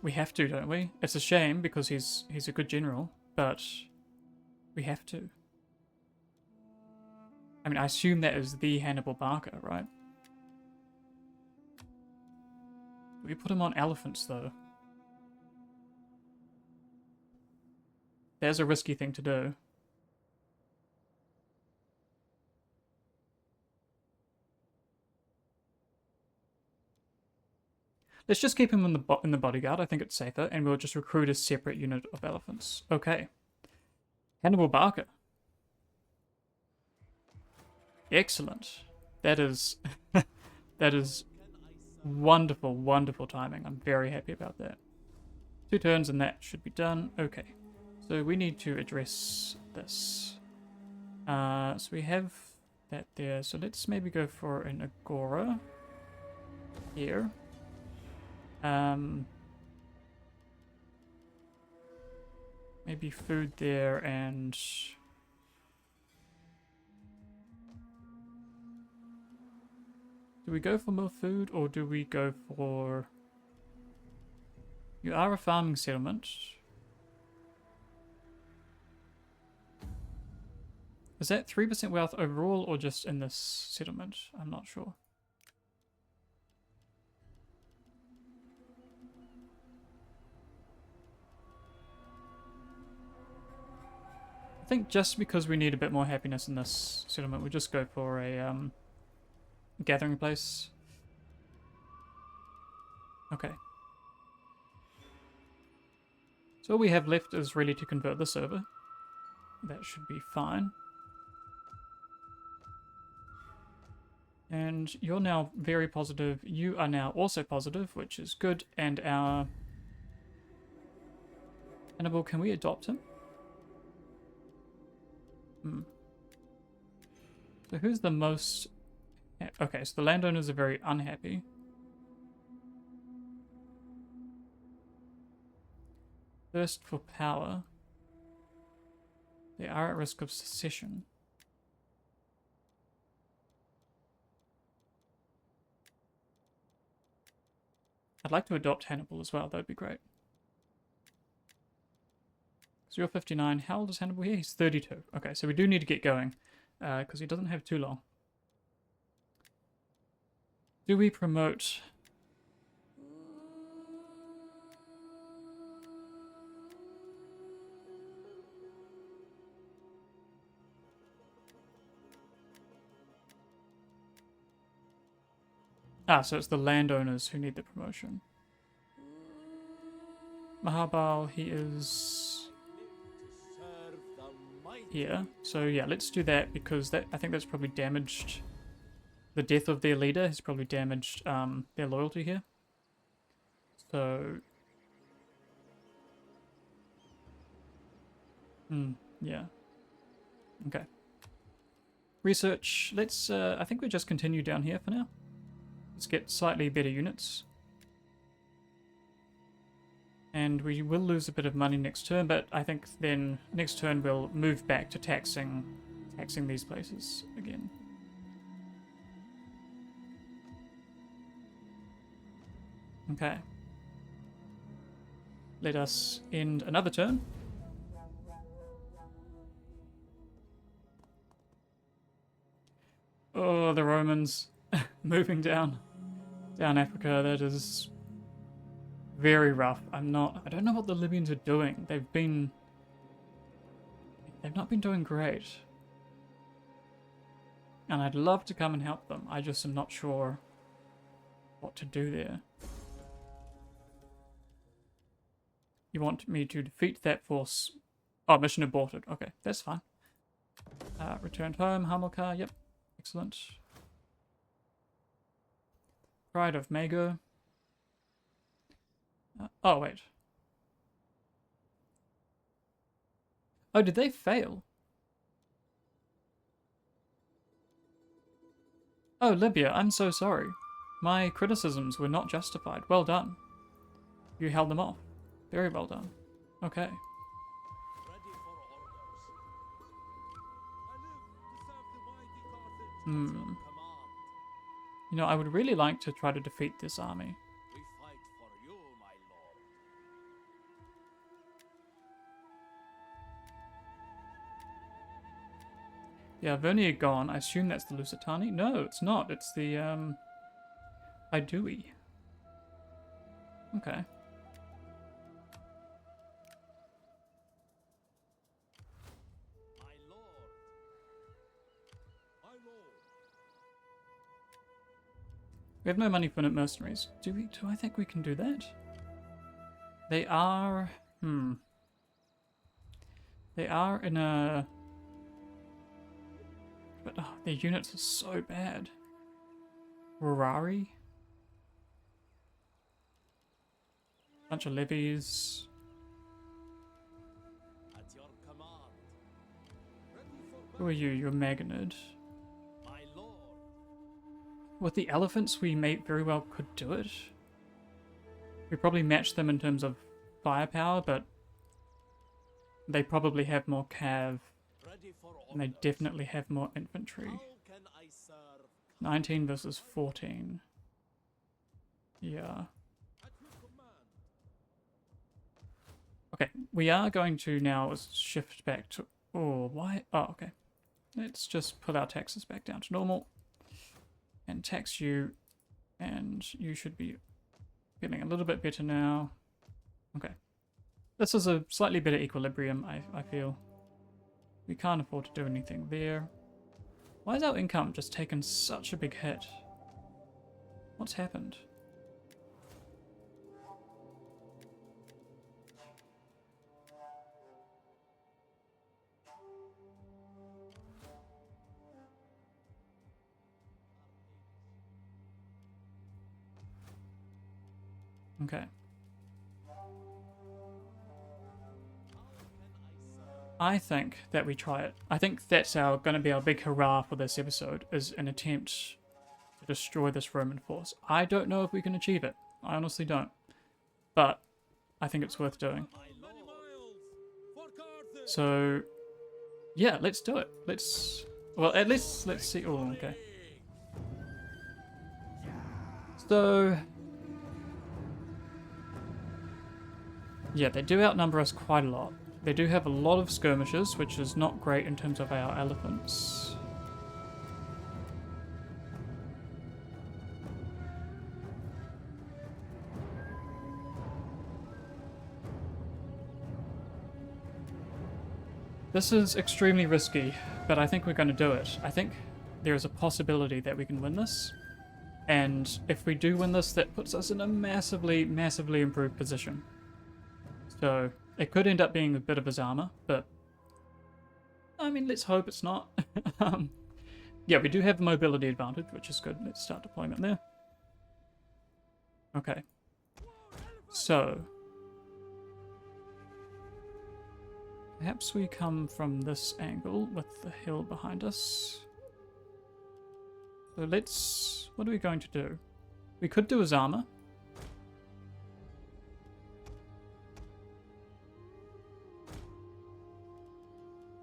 Speaker 1: We have to, don't we? It's a shame because he's a good general, but we have to. I mean, I assume that is the Hannibal Barca, right? We put him on elephants, though. There's a risky thing to do. Let's just keep him in the bodyguard. I think it's safer, and we'll just recruit a separate unit of elephants. Okay. Hannibal Barca. Excellent. That is that is wonderful, wonderful timing. I'm very happy about that. 2 turns and that should be done. Okay. So we need to address this. So we have that there. So let's maybe go for an agora here. Maybe food there and... Do we go for more food or do we go for... You are a farming settlement. Is that 3% wealth overall or just in this settlement? I'm not sure. I think just because we need a bit more happiness in this settlement, we'll just go for a gathering place. Okay. So all we have left is really to convert the server. That should be fine. And you're now very positive. You are now also positive, which is good. And our Hannibal, can we adopt him? So who's the most... Okay, so the landowners are very unhappy. Thirst for power. They are at risk of secession. I'd like to adopt Hannibal as well, that'd be great. So you're 59. How old is Hannibal here? He's 32. Okay, so we do need to get going. because he doesn't have too long. Do we promote... Ah, so it's the landowners who need the promotion. Mahabal, he is
Speaker 2: Serve the mighty.
Speaker 1: here. So yeah, let's do that because that I think that's probably damaged. The death of their leader has probably damaged their loyalty here. So... yeah. Okay. Research, let's, I think we just continue down here for now. Let's get slightly better units. And we will lose a bit of money next turn, but I think then next turn we'll move back to taxing these places again. Okay. Let us end another turn. Oh, the Romans moving down Africa. That is very rough. I don't know what the Libyans are doing. They've not been doing great. And I'd love to come and help them. I just am not sure what to do there. You want me to defeat that force? Oh, mission aborted. Okay, that's fine. Returned home. Hamilcar. Yep. Excellent. Pride of Mago. Oh, wait. Oh, did they fail? Oh, Libya, I'm so sorry. My criticisms were not justified. Well done. You held them off. Very well done. Okay.
Speaker 2: Ready for orders.
Speaker 4: I live to serve the mighty Carthage.
Speaker 2: Your
Speaker 1: Hmm.
Speaker 2: command.
Speaker 1: You know, I would really like to try to defeat this army.
Speaker 2: We fight for you, my lord.
Speaker 1: Yeah, Vernier gone. I assume that's the Lusitani? No, it's not. It's the, Idui. Okay.
Speaker 2: My lord.
Speaker 4: My lord.
Speaker 1: We have no money for mercenaries. Do I think we can do that? They are... They are in a... But their units are so bad. Rurari? Bunch of levies.
Speaker 2: At your command.
Speaker 4: Ready for
Speaker 1: Who are you? You're Maganid.
Speaker 2: My lord.
Speaker 1: With the elephants, we may very well could do it. We probably match them in terms of firepower, but they probably have more cav,
Speaker 2: Ready for orders.
Speaker 1: and they definitely have more infantry.
Speaker 2: How can I serve?
Speaker 1: 19 versus 14. Yeah.
Speaker 4: at your command.
Speaker 1: Okay, we are going to now shift back to... Oh, why? Oh, okay. Let's just put our taxes back down to normal. And tax you. And you should be feeling a little bit better now. Okay. This is a slightly better equilibrium, I feel. We can't afford to do anything there. Why is our income just taken such a big hit? What's happened? Okay. I think that we try it. I think that's going to be our big hurrah for this episode, is an attempt to destroy this Roman force. I don't know if we can achieve it. I honestly don't. But I think it's worth doing.
Speaker 2: My
Speaker 4: Many
Speaker 2: lord.
Speaker 4: miles for Carthage.
Speaker 1: So, yeah, let's do it. Well, at least, let's see. Oh, okay. So, yeah, they do outnumber us quite a lot. They do have a lot of skirmishes, which is not great in terms of our elephants. This is extremely risky, but I think we're going to do it. I think there is a possibility that we can win this. And if we do win this, that puts us in a massively, massively improved position. So it could end up being a bit of a Zama, but I mean, let's hope it's not. Yeah, we do have the mobility advantage, which is good. Let's start deployment there. Okay. So perhaps we come from this angle with the hill behind us. So let's... what are we going to do? We could do a Zama.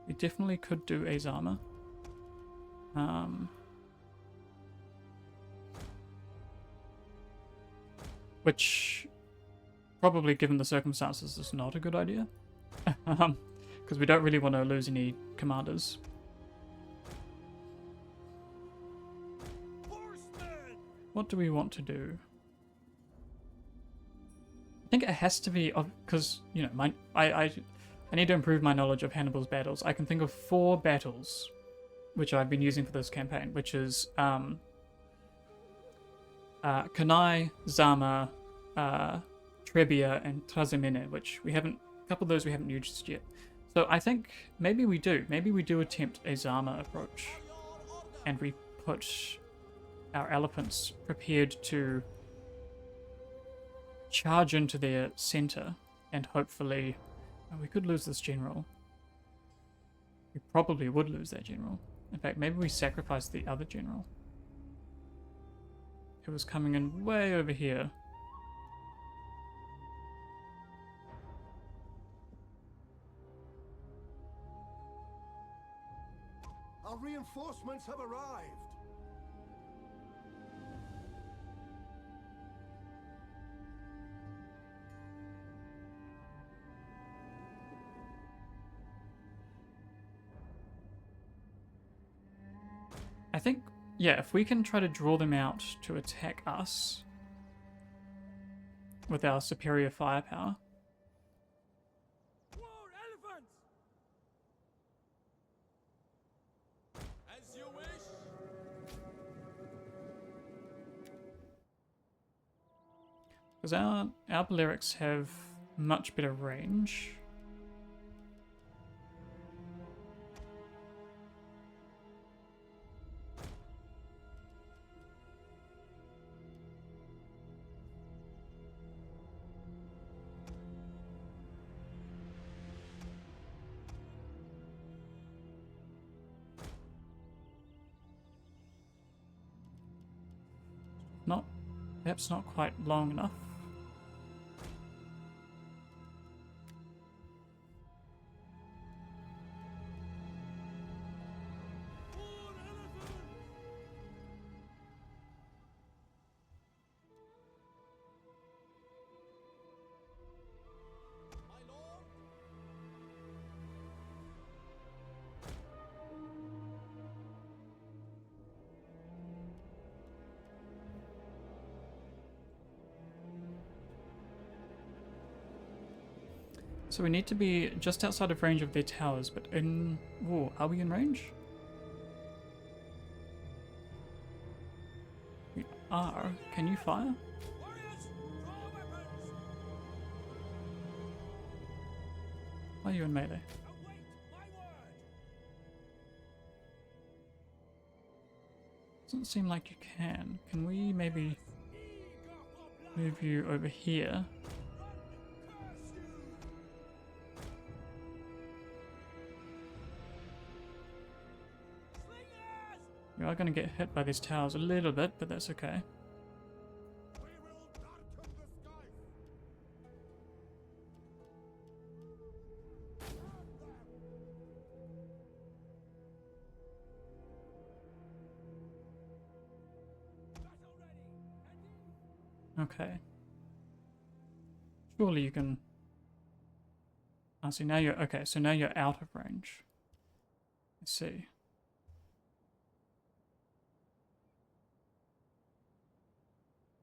Speaker 1: We definitely could do a Zama. Which, probably given the circumstances, is not a good idea. Because we don't really want to lose any commanders. What do we want to do? I think it has to be of, because you know, I need to improve my knowledge of Hannibal's battles. I can think of 4 battles which I've been using for this campaign, which is Kanai, Zama, Trebia, and Trazemene, which we haven't. A couple of those we haven't used yet. So I think maybe we do. Maybe we do attempt a Zama approach, and we put our elephants prepared to charge into their center, and hopefully we could lose this general. We probably would lose that general. In fact, maybe we sacrifice the other general. It was coming in way over here.
Speaker 4: Our reinforcements have arrived.
Speaker 1: I think, yeah, if we can try to draw them out to attack us with our superior firepower.
Speaker 4: War elephants! As you wish.
Speaker 1: Because our Balearics have much better range. Perhaps not quite long enough. So we need to be just outside of range of their towers, but in... Whoa, are we in range? We are. Can you fire?
Speaker 4: Warriors, draw weapons.
Speaker 1: Are you in melee?
Speaker 4: Await my word.
Speaker 1: Doesn't seem like you can. Can we maybe
Speaker 4: Eager for blood.
Speaker 1: move you over here?
Speaker 4: Curse you. Slingers!
Speaker 1: You are going to get hit by these towers a little bit, but that's okay.
Speaker 4: We will darken the skies. Battle ready.
Speaker 1: Okay. Surely you can... I see, now you're... Okay, so now you're out of range. I see.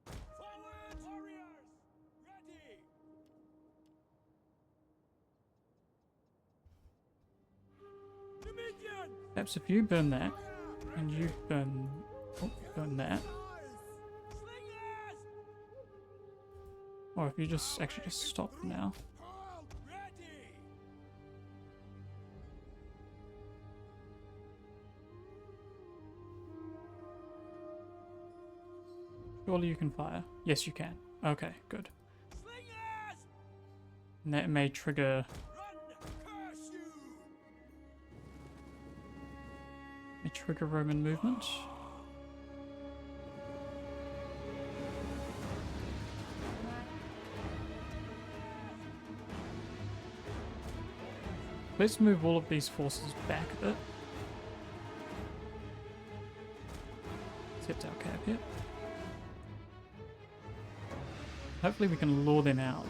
Speaker 4: Forward, warriors! Ready!
Speaker 1: Perhaps if you burn that, and you burn, burn that, or if you just actually just stop for now. Surely you can fire. Yes, you can. Okay, good. And that may trigger. May trigger Roman movement. Let's move all of these forces back a bit. Except our cap here. Hopefully we can lure them out.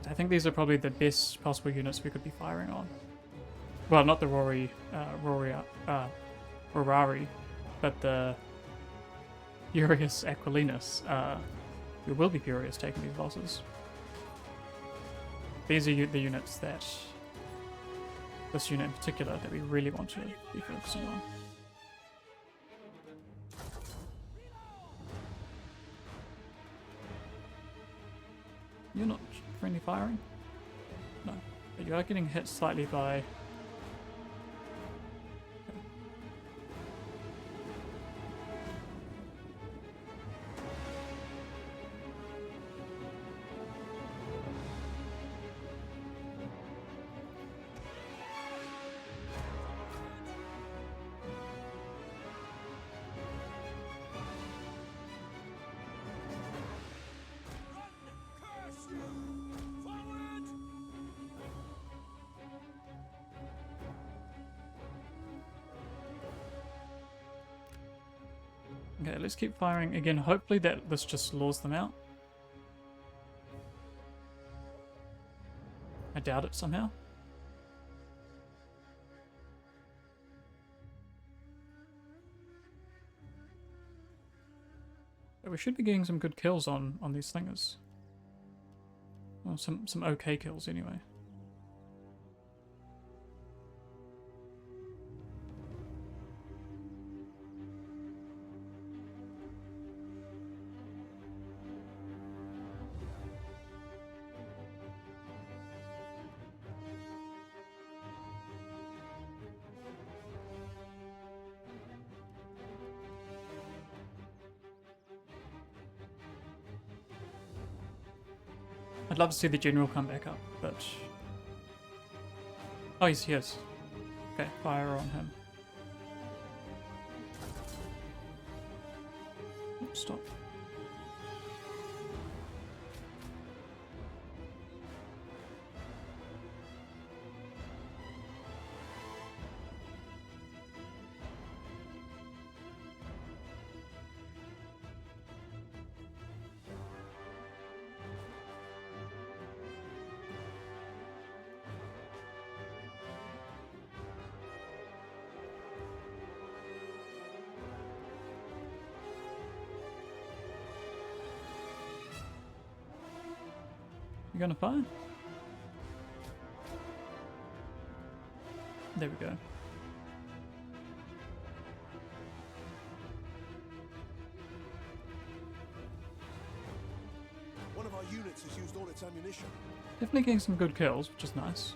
Speaker 1: I think these are probably the best possible units we could be firing on. Well, not the Rorari, but the Furious Aquilinus. We will be furious taking these losses. These are the units that, this unit in particular, that we really want to be focusing on. You're not friendly firing? No. But you are getting hit slightly by... Okay, let's keep firing again. Hopefully that this just lures them out. I doubt it somehow. But we should be getting some good kills on these thingers. Well, some okay kills anyway. I'd love to see the general come back up, but... Oh, he's here. Okay, fire on him. Oops, stop. You gonna fire? There we go.
Speaker 4: One of our units has used all its ammunition.
Speaker 1: Definitely getting some good kills, which is nice.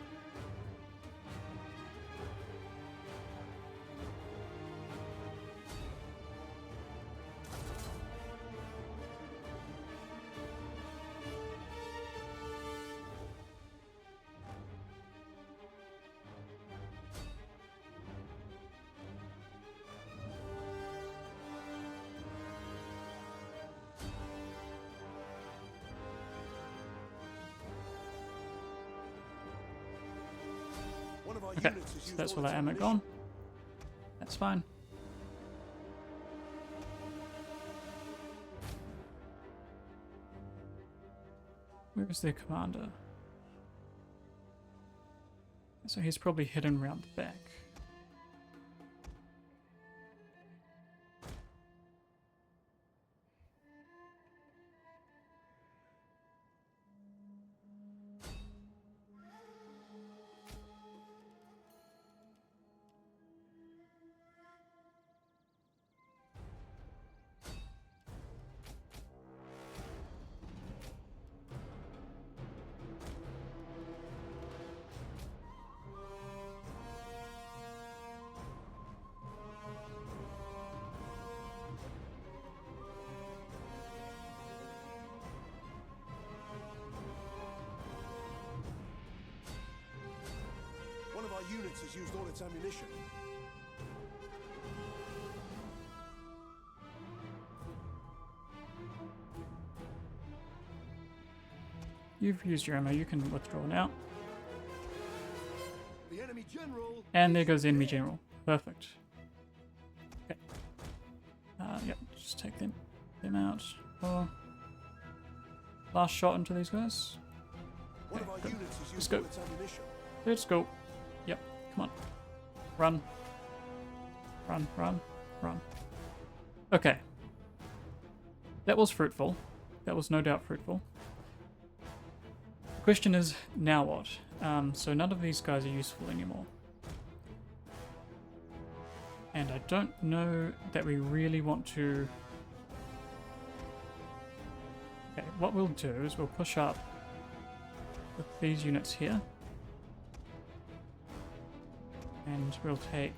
Speaker 1: Okay, so that's all that ammo gone. That's fine. Where is their commander? So he's probably hidden around the back.
Speaker 4: One of our units has used all its ammunition.
Speaker 1: You've used your ammo, you can withdraw now.
Speaker 4: The enemy general.
Speaker 1: And there goes the enemy general. Perfect. Okay. Yep, just take them out. Oh. Last shot into these guys.
Speaker 4: One of our
Speaker 1: good.
Speaker 4: units has
Speaker 1: Let's
Speaker 4: used
Speaker 1: go.
Speaker 4: all its ammunition.
Speaker 1: Let's go. Yep, come on. Run. Run, run, run. Okay. That was fruitful. That was no doubt fruitful. The question is, now what? So none of these guys are useful anymore. And I don't know that we really want to... Okay, what we'll do is we'll push up with these units here. And we'll take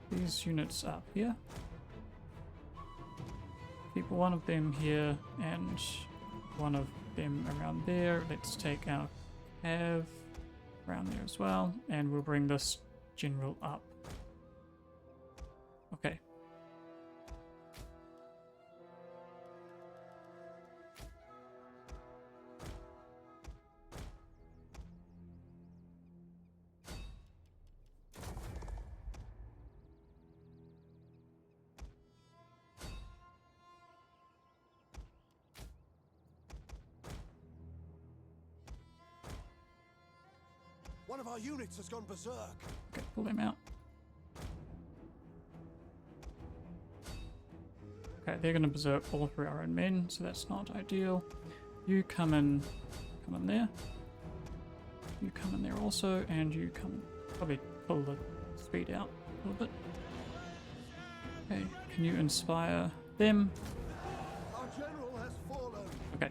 Speaker 1: these units up here. Keep one of them here and one of them around there. Let's take our cav around there as well. And we'll bring this general up. Okay.
Speaker 4: One of our units has gone berserk.
Speaker 1: Okay, pull them out. Okay, they're going to berserk all through our own men, so that's not ideal. You come in there. You come in there also, and you come, probably pull the speed out a little bit. Okay, can you inspire them?
Speaker 4: Our general has fallen.
Speaker 1: Okay.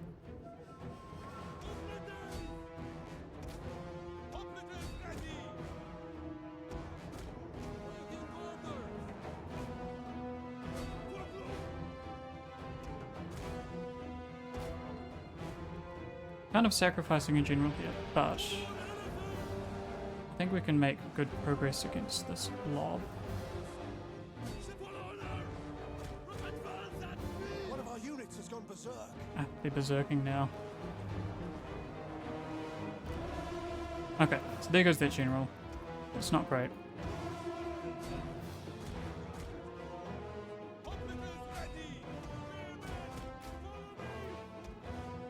Speaker 1: Kind of sacrificing a general here, but I think we can make good progress against this blob.
Speaker 4: One of our units has gone berserk.
Speaker 1: Ah, they're berserking now. Okay, so there goes that general. It's not great.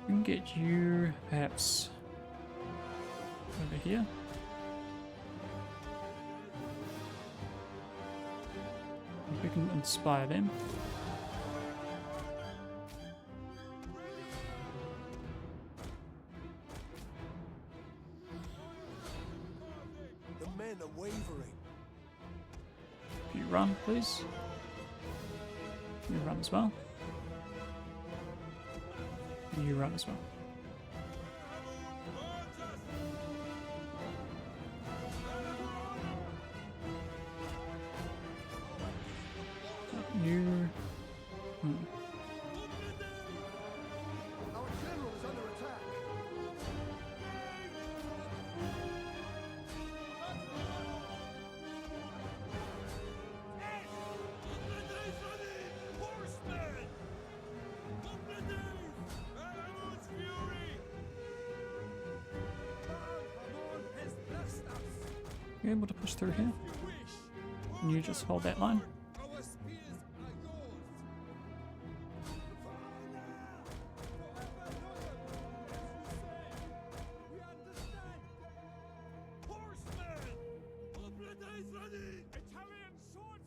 Speaker 1: We can get you perhaps over here. If we can inspire them.
Speaker 4: The men are wavering.
Speaker 1: If you run, please. You run as well. You run as well. You...
Speaker 4: Our general is under attack.
Speaker 1: You able to push through here? Can you just hold that line?
Speaker 4: Our spears are yours.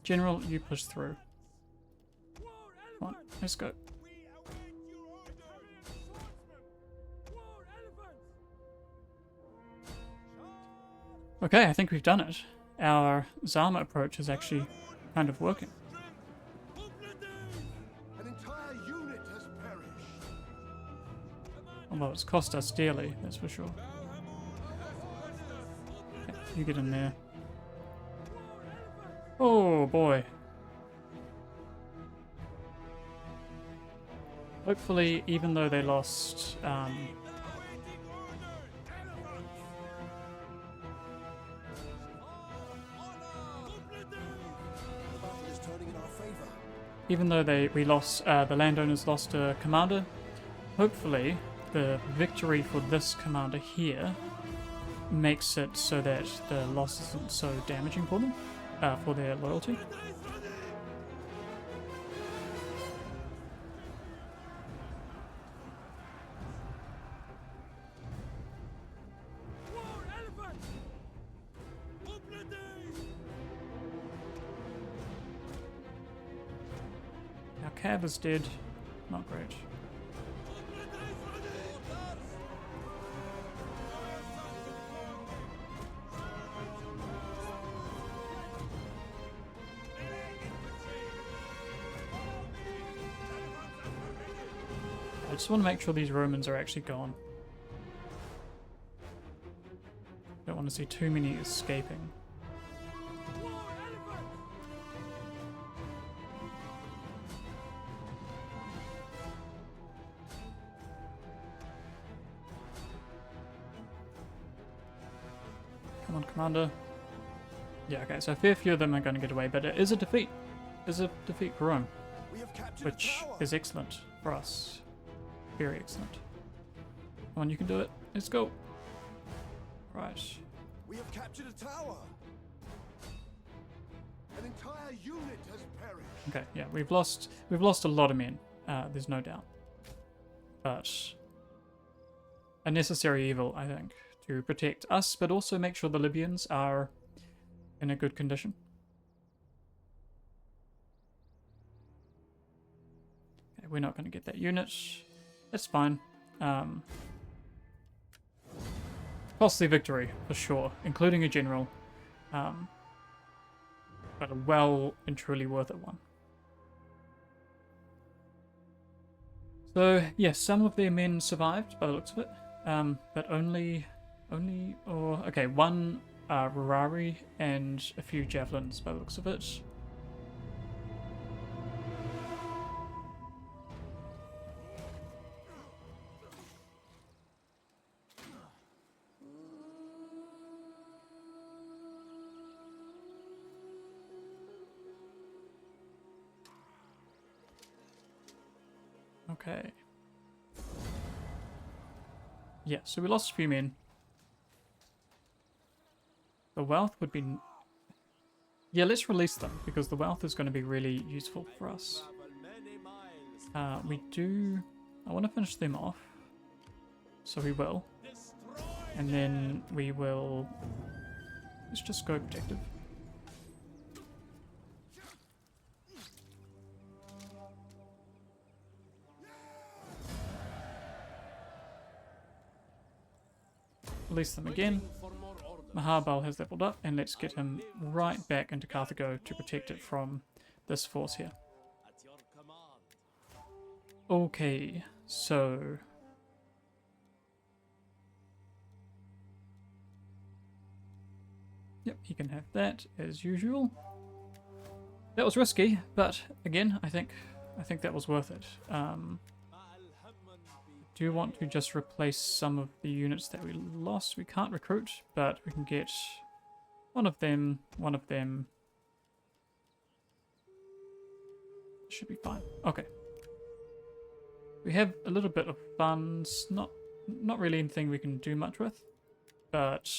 Speaker 1: General, you push through.
Speaker 4: War
Speaker 1: Come on,
Speaker 4: elephants!
Speaker 1: let's go.
Speaker 4: We await your orders! Swordsman! War elephants! Charge!
Speaker 1: Okay, I think we've done it. Our Zama approach is actually kind of working.
Speaker 5: An entire unit has perished.
Speaker 1: Although it's cost us dearly, that's for sure. Okay, you get in there. Oh boy. Hopefully, even though they lost,
Speaker 5: The battle is turning in our favor.
Speaker 1: even though we lost, the landowners lost a commander, hopefully the victory for this commander here makes it so that the loss isn't so damaging for them, for their loyalty.
Speaker 4: War elephants!
Speaker 1: Our cab is dead. Not great. I just want to make sure these Romans are actually gone. Don't want to see too many escaping. Come on, Commander. Yeah, okay, so a fair few of them are going to get away, but it is a defeat. It is a defeat for Rome,
Speaker 5: We have captured
Speaker 1: which
Speaker 5: a tower.
Speaker 1: is excellent for us. Very excellent. Come on, you can do it. Let's go. Right.
Speaker 5: We have captured a tower. An entire unit has perished.
Speaker 1: Okay, yeah, we've lost a lot of men. There's no doubt. But a necessary evil, I think, to protect us, but also make sure the Libyans are in a good condition. Okay, we're not going to get that unit. That's fine. Costly victory, for sure, including a general. But a well and truly worth it one. So, yes, some of their men survived by the looks of it, but one Rurari and a few javelins by the looks of it. Okay. Yeah, so we lost a few men. The wealth would be... Yeah, let's release them, because the wealth is going to be really useful for us. We do... I want to finish them off. So we will. And then we will... Let's just go protective. Release them again. Maharbal has leveled up, and let's get him right back into Carthago to protect it from this force here. Okay, so... Yep, he can have that as usual. That was risky, but again, I think that was worth it. Do you want to just replace some of the units that we lost? We can't recruit, but we can get one of them. Should be fine. Okay. We have a little bit of funds, not really anything we can do much with, but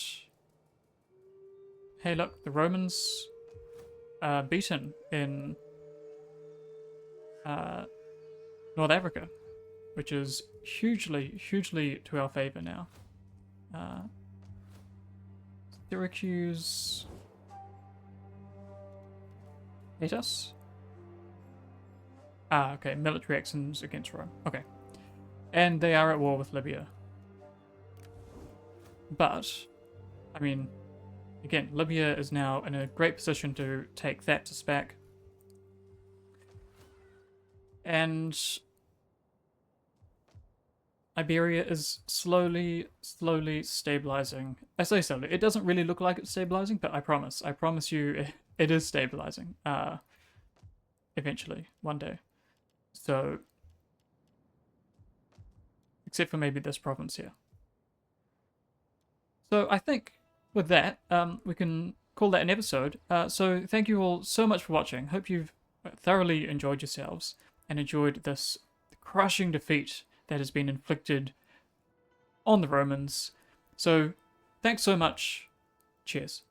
Speaker 1: hey, look, the Romans are beaten in North Africa, which is hugely to our favor now. Syracuse. hate us? Ah, okay, military actions against Rome. Okay. And they are at war with Libya. But, I mean, again, Libya is now in a great position to take Thapsus back. And Iberia is slowly stabilizing. I say slowly. It doesn't really look like it's stabilizing, but I promise you it is stabilizing. Eventually, one day. So, except for maybe this province here. So I think with that, we can call that an episode. So thank you all so much for watching. Hope you've thoroughly enjoyed yourselves and enjoyed this crushing defeat that has been inflicted on the Romans. So thanks so much. Cheers.